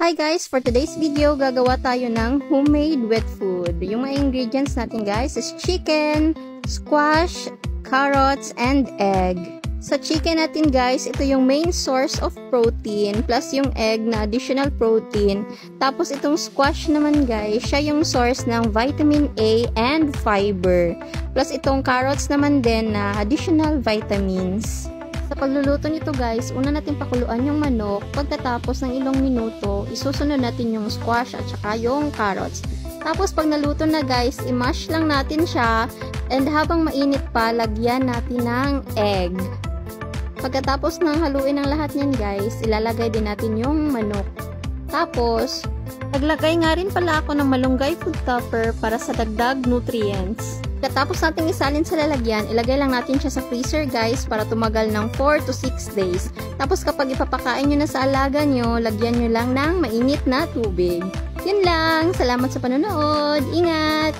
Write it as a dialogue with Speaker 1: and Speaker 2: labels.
Speaker 1: Hi guys! For today's video, gagawa tayo ng homemade wet food. Yung mga ingredients natin guys is chicken, squash, carrots, and egg. Sa chicken natin guys, ito yung main source of protein plus yung egg na additional protein. Tapos itong squash naman guys, siya yung source ng vitamin A and fiber. Plus itong carrots naman din na additional vitamins. Sa pagluluto nito guys, una natin pakuluan yung manok. Pagkatapos ng ilang minuto, isusunod natin yung squash at saka yung carrots. Tapos pag naluto na guys, i-mash lang natin siya. And habang mainit pa, lagyan natin ng egg. Pagkatapos ng haluin ng lahat niyan guys, ilalagay din natin yung manok. Tapos, naglagay nga rin pala ako ng malunggay food topper para sa dagdag nutrients. Pagkatapos natin isalin sa lalagyan, ilagay lang natin siya sa freezer guys para tumagal ng 4 to 6 days. Tapos kapag ipapakain nyo na sa alaga nyo, lagyan nyo lang ng mainit na tubig. Yun lang! Salamat sa panonood! Ingat!